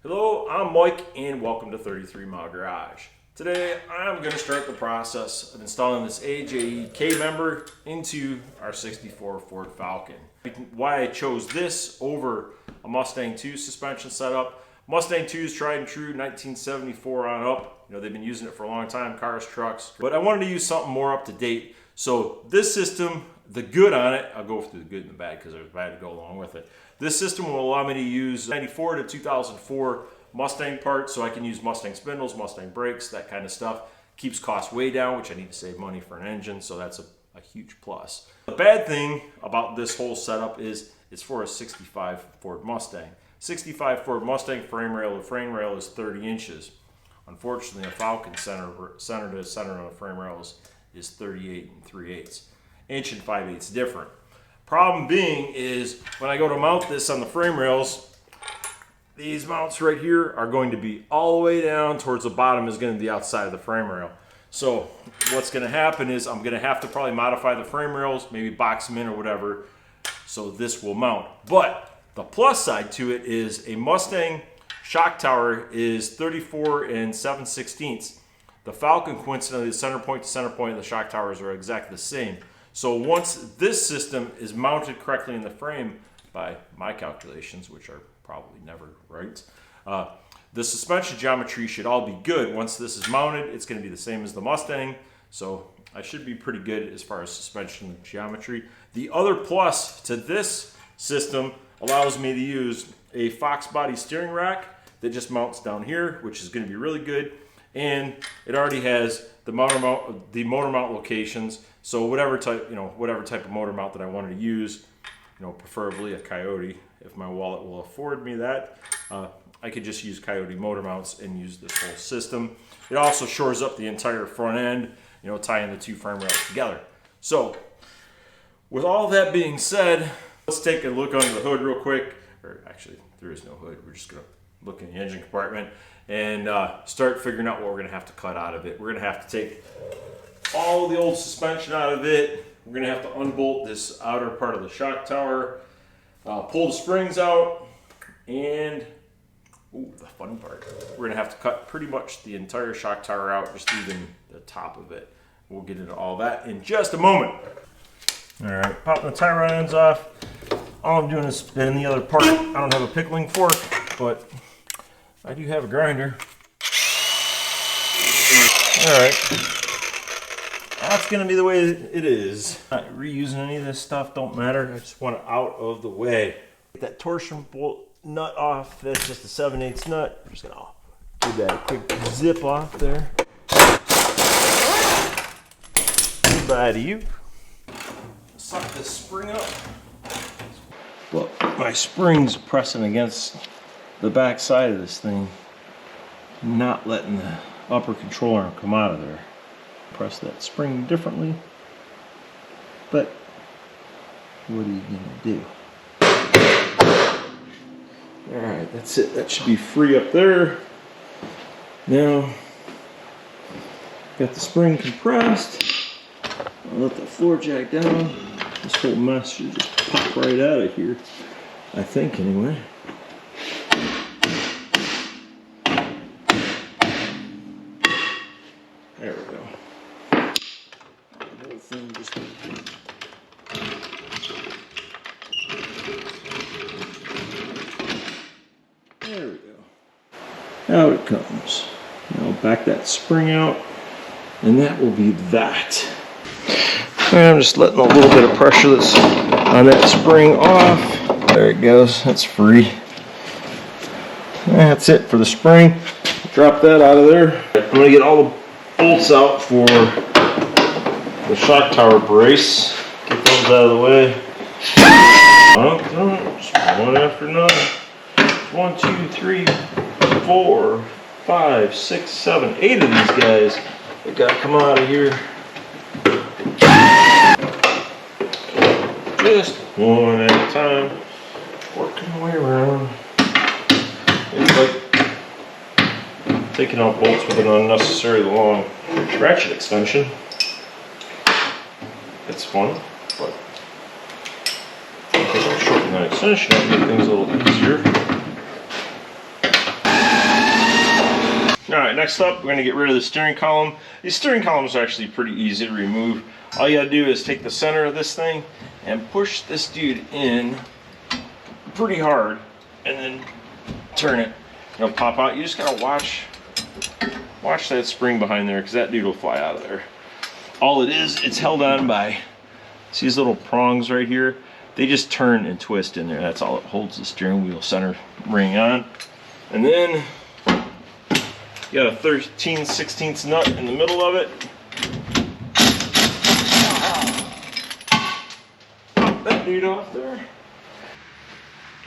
Hello, I'm Mike and welcome to 33 Mile Garage. Today I'm going to start the process of installing this AJE K-member into our 64 Ford Falcon. Why I chose this over a Mustang 2 suspension setup. Mustang 2 is tried and true, 1974 on up. You know, they've been using it for a long time, cars, trucks. But I wanted to use something more up to date. So this system, the good on it, I'll go through the good and the bad because there's bad to go along with it. This system will allow me to use 94 to 2004 Mustang parts, so I can use Mustang spindles, Mustang brakes, that kind of stuff. Keeps costs way down, which I need to save money for an engine, so that's a huge plus. The bad thing about this whole setup is it's for a 65 Ford Mustang. 65 Ford Mustang frame rail to frame rail is 30 inches. Unfortunately, a Falcon center to center on a frame rail is 38 3/8. Inch and 5/8 different. Problem being is when I go to mount this on the frame rails, these mounts right here are going to be all the way down towards the bottom is going to be outside of the frame rail. So what's going to happen is I'm going to have to probably modify the frame rails, maybe box them in or whatever, so this will mount. But the plus side to it is a Mustang shock tower is 34 7/16. The Falcon, coincidentally, the center point to center point of the shock towers are exactly the same. So once this system is mounted correctly in the frame, by my calculations, which are probably never right, the suspension geometry should all be good. Once this is mounted, it's going to be the same as the Mustang, so I should be pretty good as far as suspension geometry. The other plus to this system allows me to use a Fox body steering rack that just mounts down here, which is going to be really good, and it already has the motor mount locations. So whatever type of motor mount that I wanted to use, preferably a Coyote, if my wallet will afford me that, I could just use Coyote motor mounts and use this whole system. It also shores up the entire front end, tying the two frame rails together. So with all that being said, let's take a look under the hood real quick. Or actually, there is no hood. We're just going to look in the engine compartment and start figuring out what we're going to have to cut out of it. We're going to have to take all the old suspension out of it. We're going to have to unbolt this outer part of the shock tower, pull the springs out, and the fun part, we're going to have to cut pretty much the entire shock tower out, just even the top of it. We'll get into all that in just a moment. All right, popping the tie rod ends off. All I'm doing is spinning the other part. I don't have a pickling fork, but I do have a grinder. All right. That's going to be the way it is. Not reusing any of this stuff, don't matter. I just want it out of the way. Get that torsion bolt nut off. That's just a 7/8 nut. I'm just going to give that a quick zip off there. Goodbye to you. Suck this spring up. Well, my spring's pressing against the back side of this thing, not letting the upper control arm come out of there. Press that spring differently, but what are you gonna do? All right, that's it. That should be free up there. Now, got the spring compressed. I'll let the floor jack down. This whole mess should just pop right out of here, I think anyway. There we go. The whole thing just... There we go. Out it comes. Now back that spring out, and that will be that. And I'm just letting a little bit of pressure that's on that spring off. There it goes. That's free. That's it for the spring. Drop that out of there. I'm going to get all the bolts out for the shock tower brace. Get those out of the way. Just one after another. 1, 2, 3, 4, 5, 6, 7, 8 of these guys. They got to come out of here. Just one at a time. Working my way around. It's like taking out bolts with an unnecessarily long ratchet extension. It's fun, but I think I'll shorten that extension and make things a little easier. All right, next up, we're gonna get rid of the steering column. These steering columns are actually pretty easy to remove. All you gotta do is take the center of this thing and push this dude in pretty hard and then turn it. It'll pop out. You just gotta watch that spring behind there because that dude will fly out of there. All it is, it's held on by, see these little prongs right here? They just turn and twist in there. That's all it holds the steering wheel center ring on. And then you got a 13/16 nut in the middle of it. Pop that dude off there.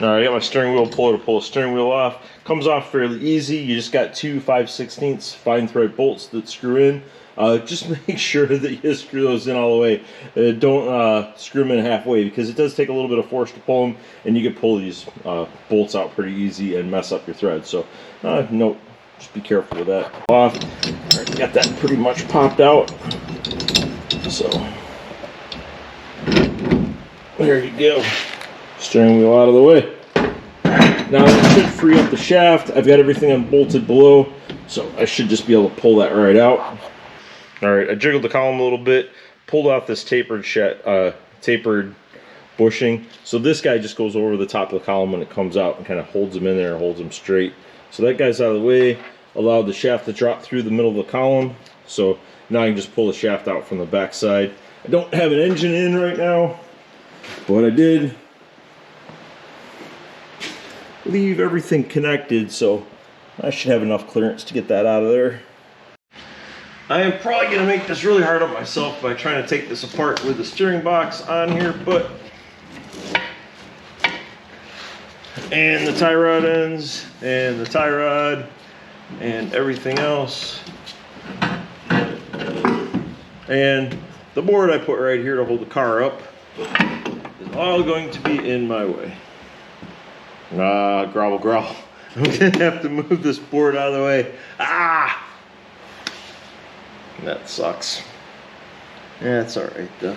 All right, I got my steering wheel puller to pull the steering wheel off. Comes off fairly easy. You just got two 5/16 fine thread bolts that screw in. Just make sure that you screw those in all the way. Don't screw them in halfway because it does take a little bit of force to pull them, and you can pull these bolts out pretty easy and mess up your thread. So, no, just be careful with that. Off. All right, got that pretty much popped out. So, there you go. Steering wheel out of the way. Now it should free up the shaft. I've got everything unbolted below, so I should just be able to pull that right out. All right, I jiggled the column a little bit, pulled off this tapered bushing. So this guy just goes over the top of the column when it comes out and kind of holds them in there and holds them straight. So that guy's out of the way, allowed the shaft to drop through the middle of the column. So now I can just pull the shaft out from the back side. I don't have an engine in right now, but I did leave everything connected, so I should have enough clearance to get that out of there. I am probably going to make this really hard on myself by trying to take this apart with the steering box on here, but and the tie rod ends and the tie rod and everything else, and the board I put right here to hold the car up is all going to be in my way. Growl, growl. I'm gonna have to move this board out of the way. That sucks. Yeah, it's alright though.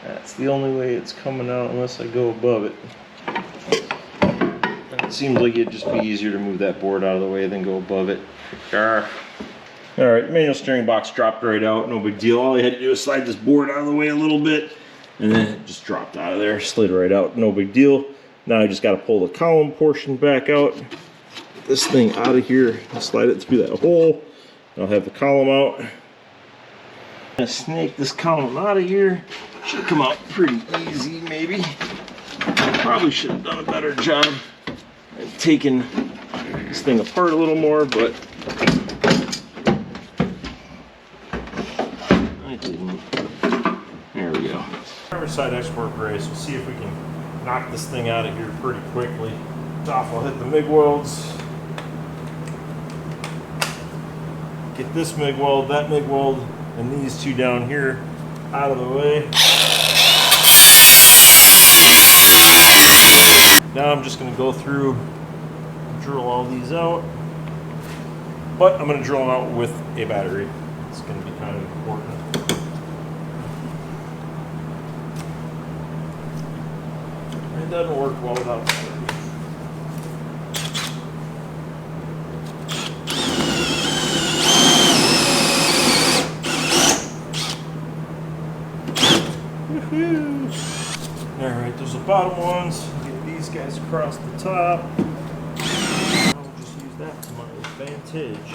That's the only way it's coming out unless I go above it. It seems like it'd just be easier to move that board out of the way than go above it. Alright, manual steering box dropped right out, no big deal. All I had to do was slide this board out of the way a little bit, and then it just dropped out of there, slid right out, no big deal. Now I just got to pull the column portion back out, get this thing out of here, slide it through that hole. I'll have the column out. I'm gonna snake this column out of here. Should come out pretty easy, maybe. Probably should have done a better job at taking this thing apart a little more, but I didn't. There we go. Driver's side export brace. We'll see if we can knock this thing out of here pretty quickly. Off, I'll hit the MIG welds. Get this MIG weld, that MIG weld, and these two down here out of the way. Now I'm just going to go through and drill all these out. But I'm going to drill them out with a battery. It's going to be kind of important. It doesn't work well without a battery. Alright, there's the bottom ones. Get these guys across the top. I'll just use that to my advantage,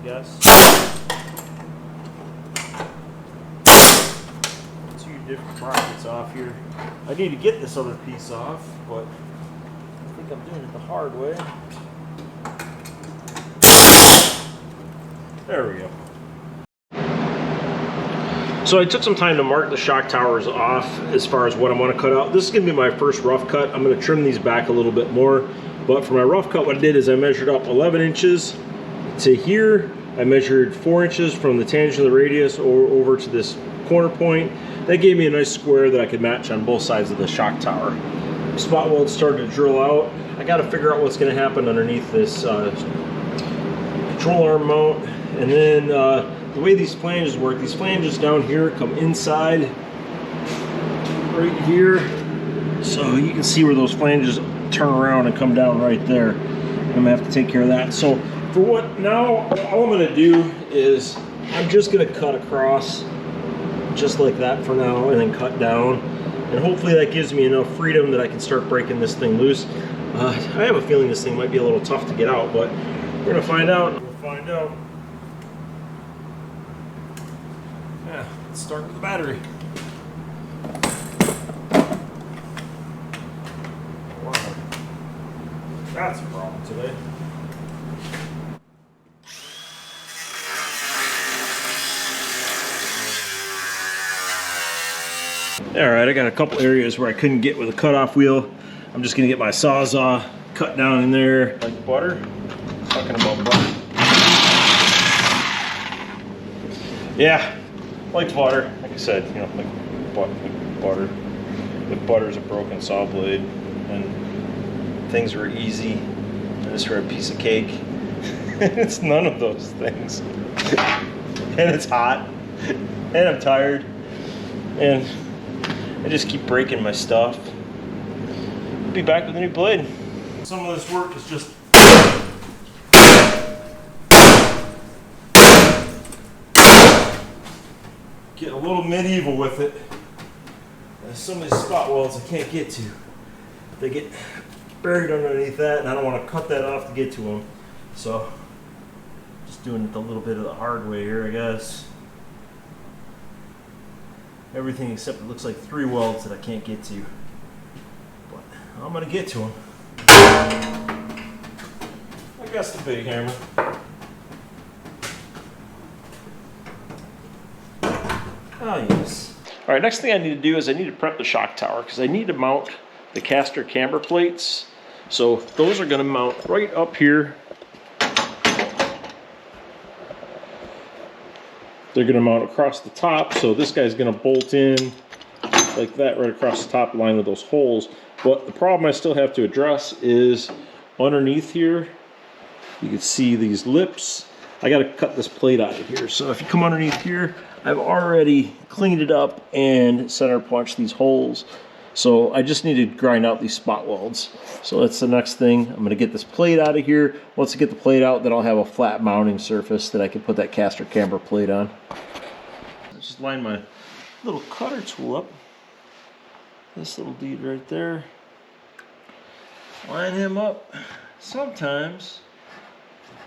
yes. Two different brackets off here. I need to get this other piece off, but I think I'm doing it the hard way. There we go. So I took some time to mark the shock towers off as far as what I want to cut out. This is going to be my first rough cut. I'm going to trim these back a little bit more. But for my rough cut, what I did is I measured up 11 inches to here. I measured 4 inches from the tangent of the radius over to this corner point. That gave me a nice square that I could match on both sides of the shock tower. Spot weld started to drill out. I got to figure out what's going to happen underneath this control arm mount. And then the way these flanges work, these flanges down here come inside right here. So you can see where those flanges turn around and come down right there. I'm gonna have to take care of that. So For what now, all I'm going to do is I'm just going to cut across just like that for now and then cut down. And hopefully that gives me enough freedom that I can start breaking this thing loose. I have a feeling this thing might be a little tough to get out, but we're going to find out. We'll find out. Yeah, let's start with the battery. Wow. That's a problem today. Alright, I got a couple areas where I couldn't get with a cutoff wheel. I'm just going to get my Sawzall, cut down in there like butter. Talking about butter. Yeah, like butter. Like I said, you know, like butter. If butter's a broken saw blade and things were easy and this were a piece of cake, it's none of those things. And it's hot and I'm tired and I just keep breaking my stuff. I'll be back with a new blade. Some of this work is just get a little medieval with it. There's some of these spot welds I can't get to. They get buried underneath that and I don't want to cut that off to get to them. So just doing it a little bit of the hard way here, I guess. Everything except it looks like 3 welds that I can't get to. But I'm going to get to them. I guess the big hammer. Oh yes. Alright, next thing I need to do is I need to prep the shock tower because I need to mount the caster camber plates. So those are going to mount right up here. They're going to mount across the top, so this guy's going to bolt in like that right across the top line with those holes. But the problem I still have to address is underneath here, you can see these lips. I got to cut this plate out of here. So if you come underneath here, I've already cleaned it up and center punched these holes. So I just need to grind out these spot welds. So that's the next thing. I'm going to get this plate out of here. Once I get the plate out, then I'll have a flat mounting surface that I can put that caster camber plate on. I just line my little cutter tool up. This little dude right there. Line him up. Sometimes,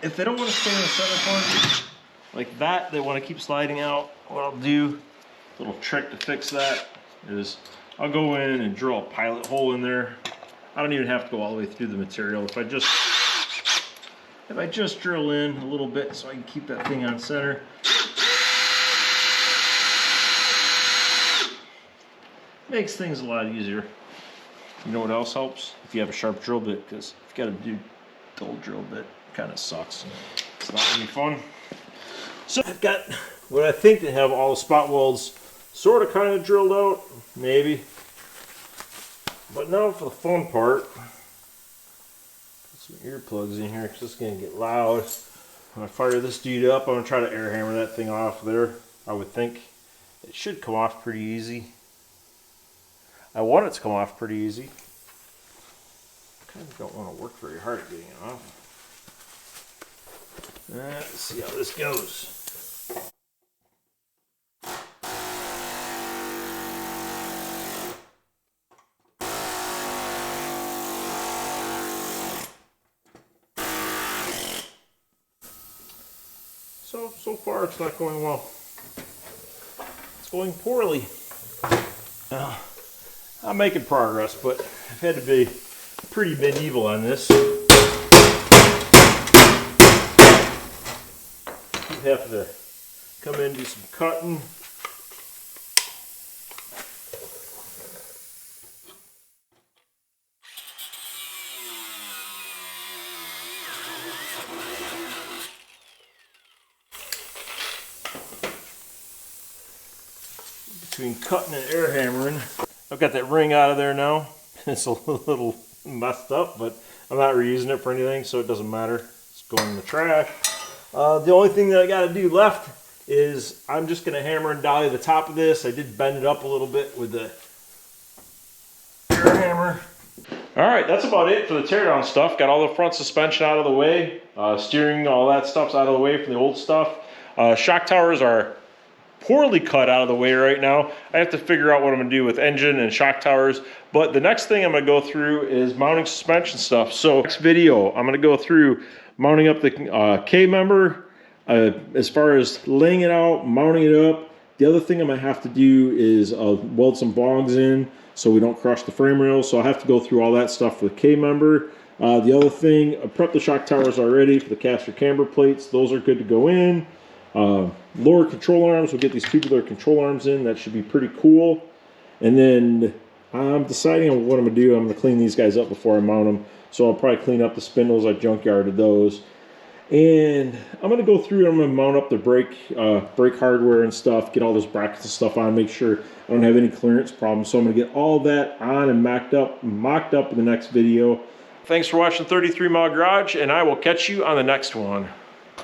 if they don't want to stay in the center punch like that, they want to keep sliding out. What I'll do, a little trick to fix that is I'll go in and drill a pilot hole in there. I don't even have to go all the way through the material. If I just drill in a little bit so I can keep that thing on center. Makes things a lot easier. You know what else helps? If you have a sharp drill bit, because if you got a dull drill bit, it kind of sucks. It's not any fun. So I've got what I think to have all the spot welds sort of kind of drilled out, maybe. But now for the fun part, put some earplugs in here because it's going to get loud. When I fire this dude up, I'm going to try to air hammer that thing off there. I would think it should come off pretty easy. I want it to come off pretty easy. I kind of don't want to work very hard at getting it off. Let's see how this goes. So far it's not going well. It's going poorly. I'm making progress, but I've had to be pretty medieval on this. You have to come in and do some cutting. Between cutting and air hammering, I've got that ring out of there now. It's a little messed up, but I'm not reusing it for anything, so it doesn't matter. It's going in the trash. The only thing that I got to do left is I'm just going to hammer and dolly the top of this. I did bend it up a little bit with the air hammer. All right, that's about it for the teardown stuff. Got all the front suspension out of the way, steering, all that stuff's out of the way from the old stuff. Shock towers are poorly cut out of the way right now. I have to figure out what I'm gonna do with engine and shock towers. But the next thing I'm gonna go through is mounting suspension stuff. So next video, I'm gonna go through mounting up the K-member, as far as laying it out, mounting it up. The other thing I'm gonna have to do is weld some bongs in so we don't crush the frame rails. So I'll have to go through all that stuff for the K-member. The other thing, I prepped the shock towers already for the caster camber plates. Those are good to go in. Lower control arms, we'll get these tubular control arms in. That should be pretty cool. And then I'm deciding on what I'm gonna do. I'm gonna clean these guys up before I mount them. So I'll probably clean up the spindles. I junkyarded those. And I'm gonna go through and I'm gonna mount up the brake hardware and stuff, get all those brackets and stuff on, make sure I don't have any clearance problems. So I'm gonna get all that on and mocked up in the next video. Thanks for watching 33 Mile Garage, and I will catch you on the next one.